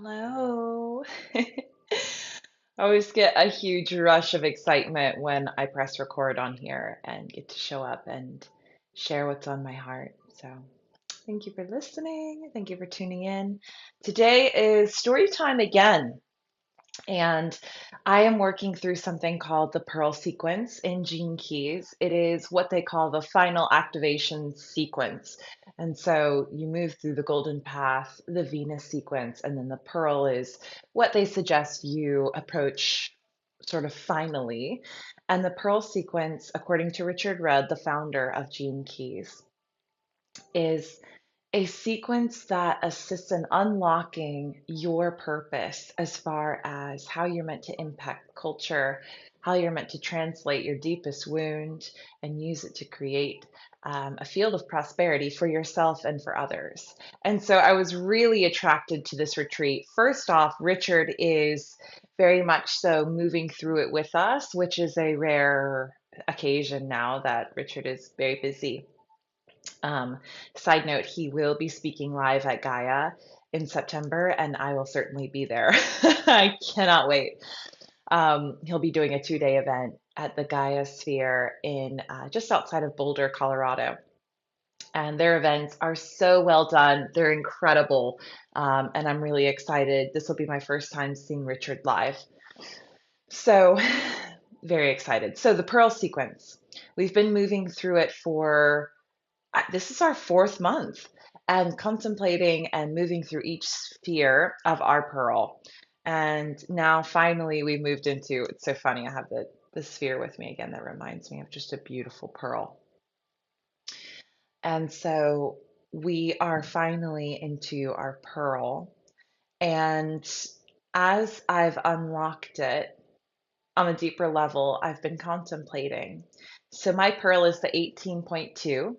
Hello. I always get a huge rush of excitement when I press record on here and get to show up and share what's on my heart. So, thank you for listening. Thank you for tuning in. Today is story time again. And I am working through something called the Pearl sequence in Gene Keys. It is what they call the final activation sequence. And so you move through the golden path, the Venus sequence, and then the Pearl is what they suggest you approach sort of finally. And the Pearl sequence, according to Richard Rudd, the founder of Gene Keys, is a sequence that assists in unlocking your purpose as far as how you're meant to impact culture, how you're meant to translate your deepest wound and use it to create a field of prosperity for yourself and for others. And so I was really attracted to this retreat. First off, Richard is very much so moving through it with us, which is a rare occasion now that Richard is very busy. um, Side note, he will be speaking live at Gaia in September, and I will certainly be there. I cannot wait. He'll be doing a 2-day event at the Gaia Sphere in just outside of Boulder, Colorado. And their events are so well done. They're incredible. And I'm really excited. This will be my first time seeing Richard live. So, very excited. So, the Pearl sequence, we've been moving through it for this is our fourth month and contemplating and moving through each sphere of our pearl. And now finally we moved into, it's so funny, I have the sphere with me again that reminds me of just a beautiful pearl. And so we are finally into our pearl. And as I've unlocked it on a deeper level, I've been contemplating. So my pearl is the 18.2.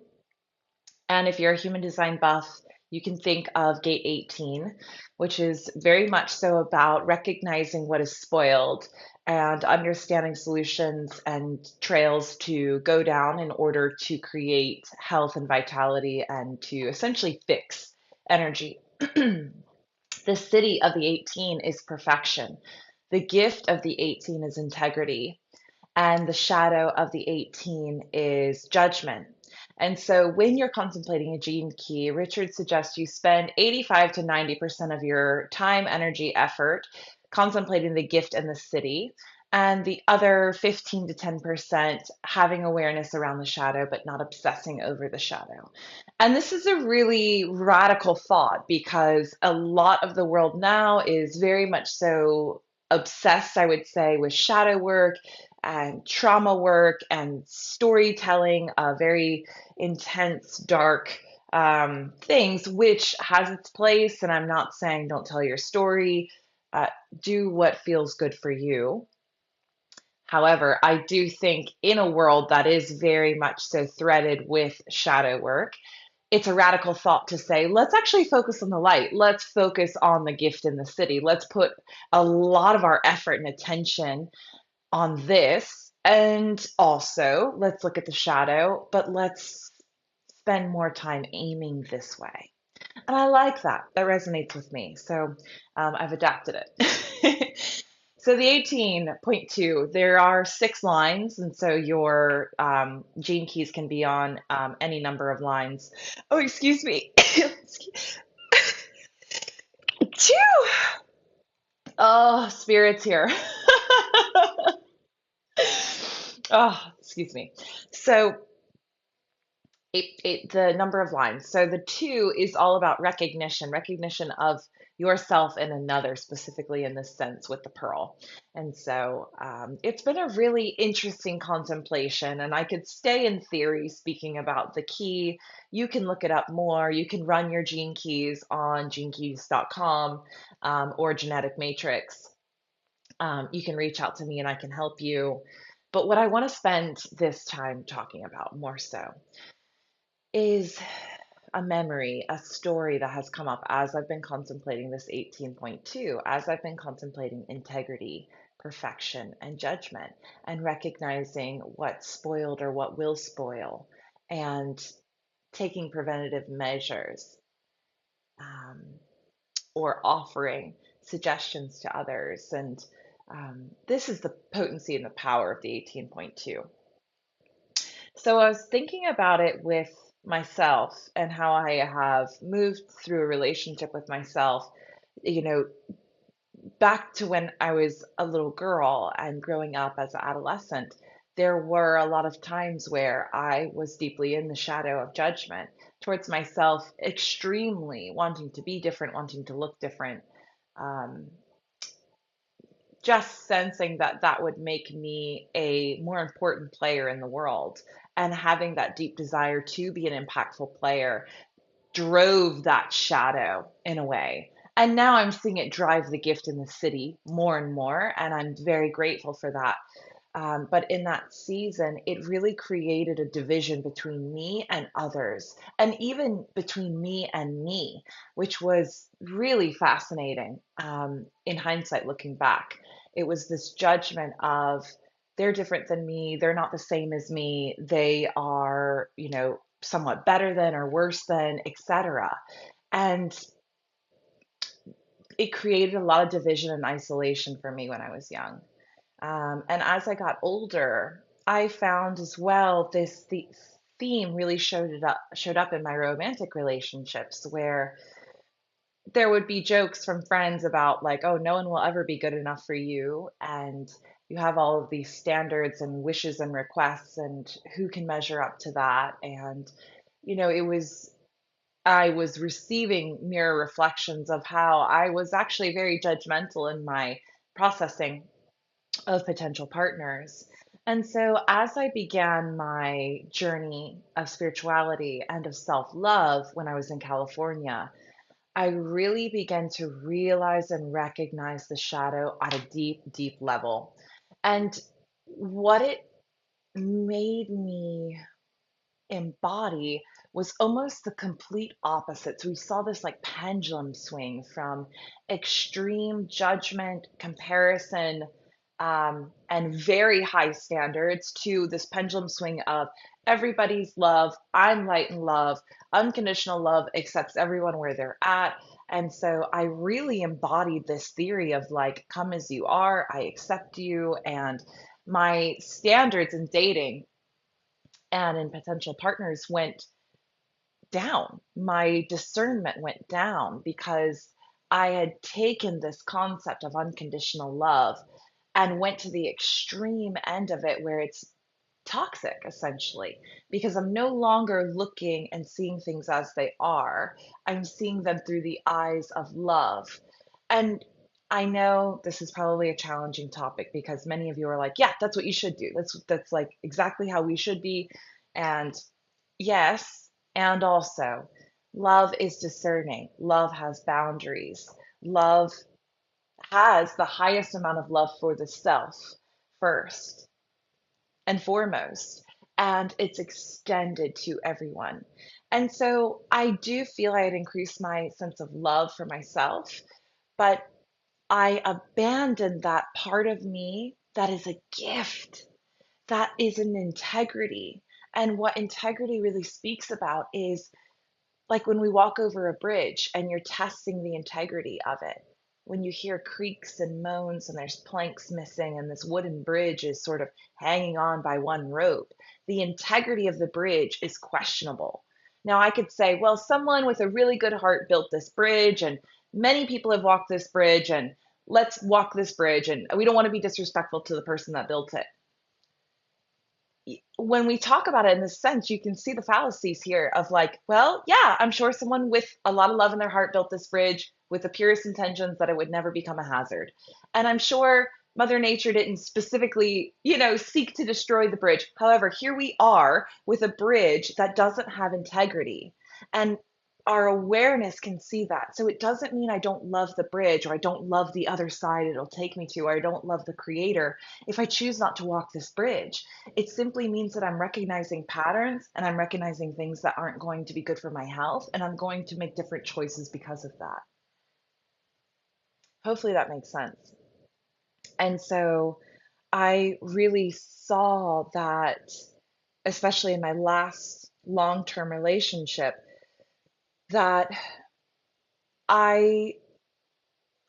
And if you're a human design buff, you can think of gate 18, which is very much so about recognizing what is spoiled and understanding solutions and trails to go down in order to create health and vitality and to essentially fix energy. The city of the 18 is perfection. The gift of the 18 is integrity. And the shadow of the 18 is judgment. And so when you're contemplating a gene key, Richard suggests you spend 85 to 90% of your time, energy, effort contemplating the gift and the city, and the other 15 to 10% having awareness around the shadow, but not obsessing over the shadow. And this is a really radical thought because a lot of the world now is very much so obsessed, I would say, with shadow work and trauma work and storytelling, very intense, dark things, which has its place. And I'm not saying don't tell your story, uh, do what feels good for you. However, I do think in a world that is very much so threaded with shadow work, it's a radical thought to say, let's actually focus on the light. Let's focus on the gift in the city. Let's put a lot of our effort and attention on this. And also, let's look at the shadow, but let's spend more time aiming this way. And I like that. That resonates with me. So I've adapted it. So the 18.2, there are 6 lines. And so your gene keys can be on any number of lines. Oh, excuse me. Phew. Oh, spirits here. Oh, excuse me. So the number of lines. So the 2 is all about recognition, recognition of yourself and another, specifically in this sense with the pearl. And so it's been a really interesting contemplation, and I could stay in theory speaking about the key. You can look it up more. You can run your gene keys on genekeys.com or Genetic Matrix. You can reach out to me and I can help you. But what I want to spend this time talking about more so is a memory, a story that has come up as I've been contemplating this 18.2, as I've been contemplating integrity, perfection, and judgment, and recognizing what's spoiled or what will spoil, and taking preventative measures, um, or offering suggestions to others. And this is the potency and the power of the 18.2. So I was thinking about it with myself and how I have moved through a relationship with myself, you know, back to when I was a little girl and growing up as an adolescent. There were a lot of times where I was deeply in the shadow of judgment towards myself, extremely wanting to be different, wanting to look different, um, just sensing that that would make me a more important player in the world. And having that deep desire to be an impactful player drove that shadow in a way. And now I'm seeing it drive the gift in the city more and more. And I'm very grateful for that. But in that season, it really created a division between me and others, and even between me, which was really fascinating in hindsight, looking back. It was this judgment of they're different than me, they're not the same as me, they are, somewhat better than or worse than, etc. And it created a lot of division and isolation for me when I was young. And as I got older, I found as well the theme really showed up in my romantic relationships where there would be jokes from friends about like, oh, no one will ever be good enough for you, and you have all of these standards and wishes and requests, and who can measure up to that? And it was I was receiving mirror reflections of how I was actually very judgmental in my processing of potential partners. And so, as I began my journey of spirituality and of self love when I was in California, I really began to realize and recognize the shadow at a deep, deep level. And what it made me embody was almost the complete opposite. So we saw this like pendulum swing from extreme judgment, comparison, and very high standards to this pendulum swing of everybody's love. I'm light and love, unconditional love accepts everyone where they're at. And so I really embodied this theory of like, come as you are, I accept you. And my standards in dating and in potential partners went down. My discernment went down because I had taken this concept of unconditional love and went to the extreme end of it where it's toxic essentially, because I'm no longer looking and seeing things as they are. I'm seeing them through the eyes of love. And I know this is probably a challenging topic because many of you are like, yeah, that's what you should do. That's like exactly how we should be. And yes, and also love is discerning. Love has boundaries. Love has the highest amount of love for the self first and foremost, and it's extended to everyone. And so I do feel I had increased my sense of love for myself, but I abandoned that part of me that is a gift, that is an integrity. And what integrity really speaks about is like when we walk over a bridge and you're testing the integrity of it, when you hear creaks and moans and there's planks missing and this wooden bridge is sort of hanging on by one rope, the integrity of the bridge is questionable. Now, I could say, well, someone with a really good heart built this bridge, and many people have walked this bridge, and let's walk this bridge, and we don't want to be disrespectful to the person that built it. When we talk about it in this sense, you can see the fallacies here of like, well, yeah, I'm sure someone with a lot of love in their heart built this bridge with the purest intentions that it would never become a hazard. And I'm sure Mother Nature didn't specifically, seek to destroy the bridge. However, here we are with a bridge that doesn't have integrity. And our awareness can see that. So it doesn't mean I don't love the bridge or I don't love the other side it'll take me to, or I don't love the creator if I choose not to walk this bridge. It simply means that I'm recognizing patterns and I'm recognizing things that aren't going to be good for my health, and I'm going to make different choices because of that. Hopefully that makes sense. And so I really saw that, especially in my last long term relationship, that I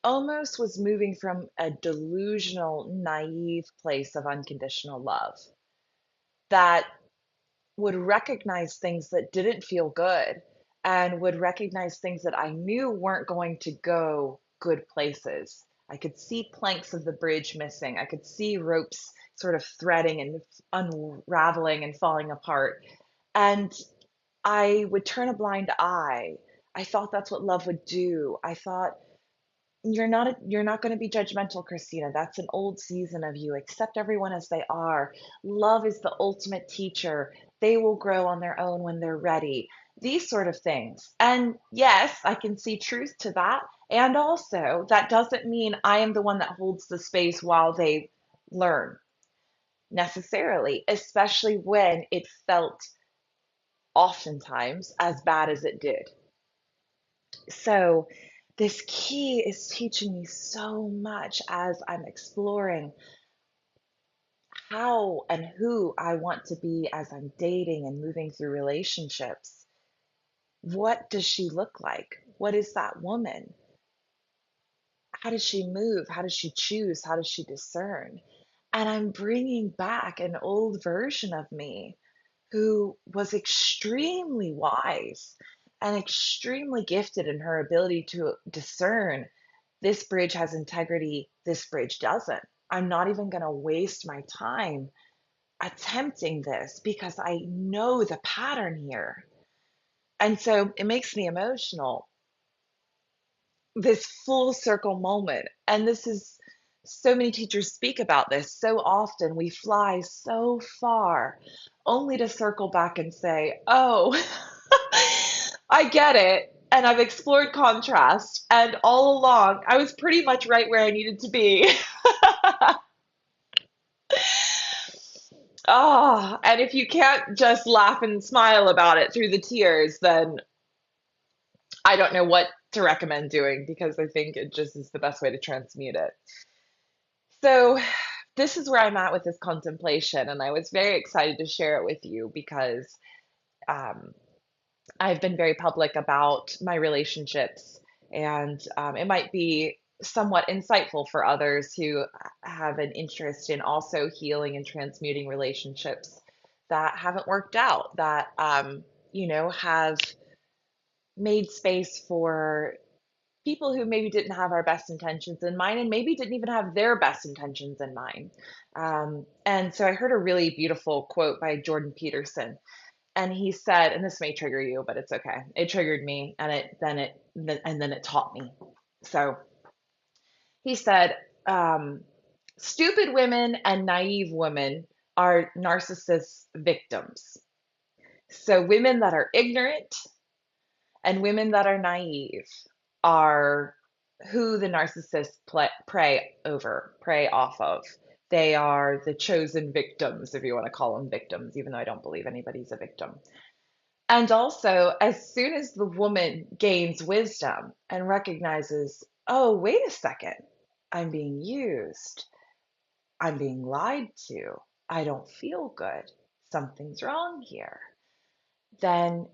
almost was moving from a delusional, naive place of unconditional love that would recognize things that didn't feel good and would recognize things that I knew weren't going to go good places. I could see planks of the bridge missing. I could see ropes sort of threading and unraveling and falling apart. And I would turn a blind eye. I thought that's what love would do. I thought you're not going to be judgmental, Christina. That's an old season of you. Accept everyone as they are. Love is the ultimate teacher. They will grow on their own when they're ready. These sort of things. And yes, I can see truth to that. And also, that doesn't mean I am the one that holds the space while they learn necessarily, especially when it felt oftentimes as bad as it did. So, this key is teaching me so much as I'm exploring how and who I want to be as I'm dating and moving through relationships. What does she look like? What is that woman? How does she move? How does she choose? How does she discern? And I'm bringing back an old version of me who was extremely wise and extremely gifted in her ability to discern this bridge has integrity, this bridge doesn't. I'm not even going to waste my time attempting this because I know the pattern here. And so it makes me emotional, this full circle moment. And this is so many teachers speak about this so often. We fly so far only to circle back and say, oh, I get it. And I've explored contrast. And all along, I was pretty much right where I needed to be. Oh, and if you can't just laugh and smile about it through the tears, then I don't know what to recommend doing because I think it just is the best way to transmute it. So, this is where I'm at with this contemplation, and I was very excited to share it with you because um, I've been very public about my relationships, and it might be somewhat insightful for others who have an interest in also healing and transmuting relationships that haven't worked out, that have made space for people who maybe didn't have our best intentions in mind and maybe didn't even have their best intentions in mind. And so I heard a really beautiful quote by Jordan Peterson, and he said, and this may trigger you, but it's okay. It triggered me, and then it taught me. So he said, "Stupid women and naive women are narcissist victims. So women that are ignorant and women that are naive are who the narcissists prey off of. They are the chosen victims, if you want to call them victims, even though I don't believe anybody's a victim. And also, as soon as the woman gains wisdom and recognizes, oh, wait a second, I'm being used, I'm being lied to, I don't feel good, something's wrong here, then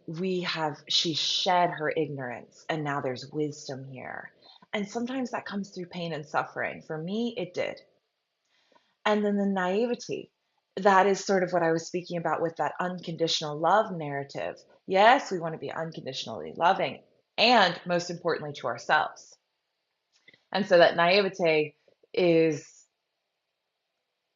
she shed her ignorance and now there's wisdom here. And sometimes that comes through pain and suffering. For me, it did. And then the naivety, that is sort of what I was speaking about with that unconditional love narrative. Yes, we want to be unconditionally loving, and most importantly, to ourselves. And so that naivete is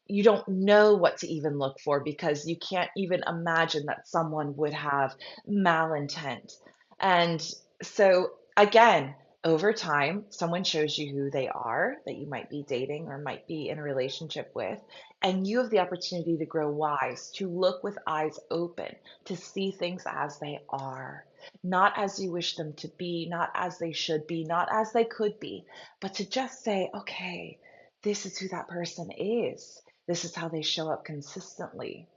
you don't know what to even look for because you can't even imagine that someone would have malintent. And so, again, over time, someone shows you who they are that you might be dating or might be in a relationship with, and you have the opportunity to grow wise, to look with eyes open, to see things as they are, not as you wish them to be, not as they should be, not as they could be, but to just say, okay, this is who that person is. This is how they show up consistently.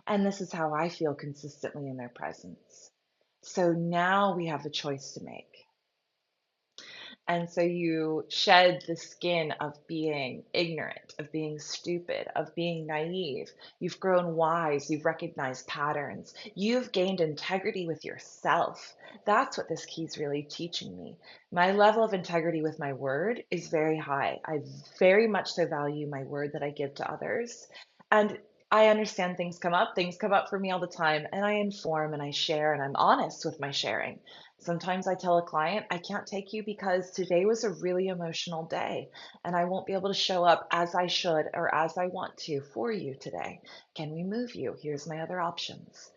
And this is how I feel consistently in their presence. So now we have a choice to make. And so you shed the skin of being ignorant, of being stupid, of being naive. You've grown wise. You've recognized patterns. You've gained integrity with yourself. That's what this key is really teaching me. My level of integrity with my word is very high. I very much so value my word that I give to others. And I understand things come up. Things come up for me all the time. And I inform and I share and I'm honest with my sharing. Sometimes I tell a client, I can't take you because today was a really emotional day and I won't be able to show up as I should or as I want to for you today. Can we move you? Here's my other options.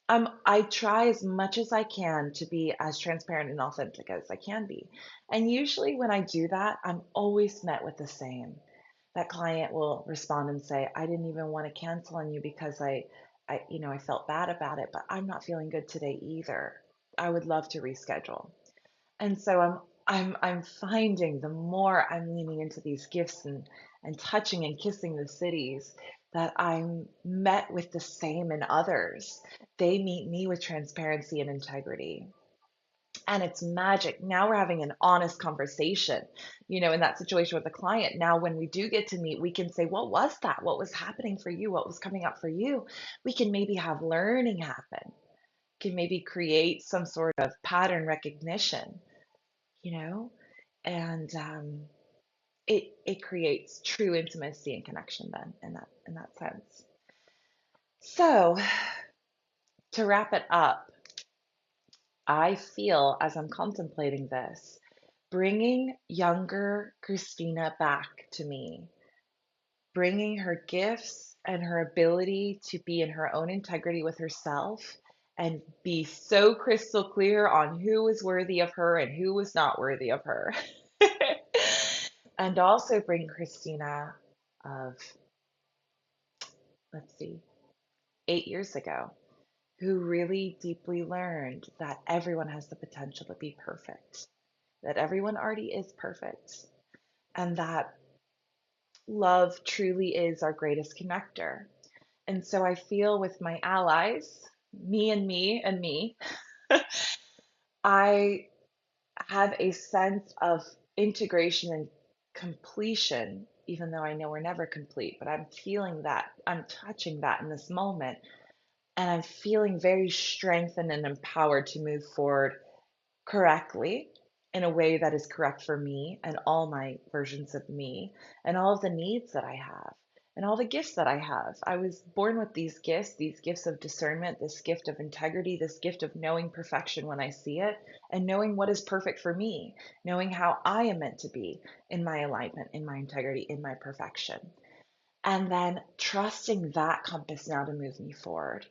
I try as much as I can to be as transparent and authentic as I can be. And usually when I do that, I'm always met with the same. That client will respond and say, I didn't even want to cancel on you because I felt bad about it, but I'm not feeling good today either. I would love to reschedule. And so I'm finding the more I'm leaning into these gifts and touching and kissing the cities that I'm met with the same in others. They meet me with transparency and integrity. And it's magic. Now we're having an honest conversation, in that situation with the client. Now, when we do get to meet, we can say, what was that? What was happening for you? What was coming up for you? We can maybe have learning happen, can maybe create some sort of pattern recognition, you know, and it creates true intimacy and connection then in that sense. So to wrap it up, I feel as I'm contemplating this, bringing younger Christina back to me, bringing her gifts and her ability to be in her own integrity with herself and be so crystal clear on who was worthy of her and who was not worthy of her. And also bring Christina of, let's see, 8 years ago, who really deeply learned that everyone has the potential to be perfect, that everyone already is perfect, and that love truly is our greatest connector. And so I feel with my allies, me and me and me, I have a sense of integration and completion, even though I know we're never complete, but I'm feeling that, I'm touching that in this moment. And I'm feeling very strengthened and empowered to move forward correctly in a way that is correct for me and all my versions of me and all of the needs that I have and all the gifts that I have. I was born with these gifts of discernment, this gift of integrity, this gift of knowing perfection when I see it and knowing what is perfect for me, knowing how I am meant to be in my alignment, in my integrity, in my perfection. And then trusting that compass now to move me forward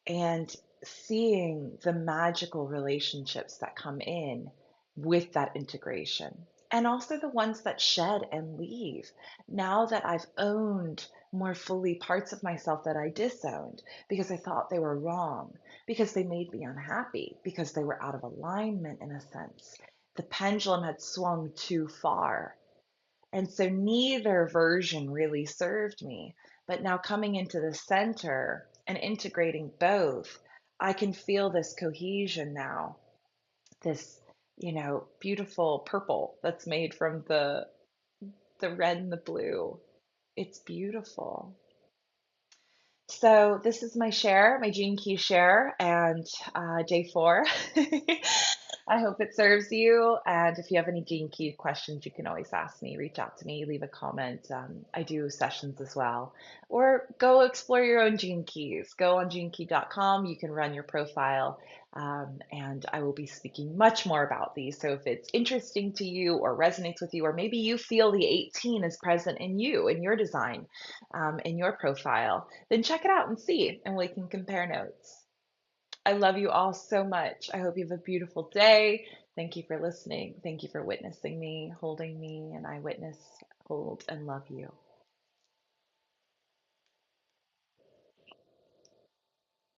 and seeing the magical relationships that come in with that integration. And also the ones that shed and leave. Now that I've owned more fully parts of myself that I disowned because I thought they were wrong, because they made me unhappy, because they were out of alignment in a sense. The pendulum had swung too far. And so neither version really served me. But now coming into the center and integrating both, I can feel this cohesion now, this, beautiful purple that's made from the red and the blue. It's beautiful. So this is my share, my Gene Key share, and day 4. I hope it serves you. And if you have any Gene Key questions, you can always ask me, reach out to me, leave a comment. I do sessions as well. Or go explore your own Gene Keys. Go on genekey.com. You can run your profile. And I will be speaking much more about these. So if it's interesting to you or resonates with you, or maybe you feel the 18 is present in you, in your design, in your profile, then check it out and see, and we can compare notes. I love you all so much. I hope you have a beautiful day. Thank you for listening. Thank you for witnessing me, holding me, and I witness, hold, and love you.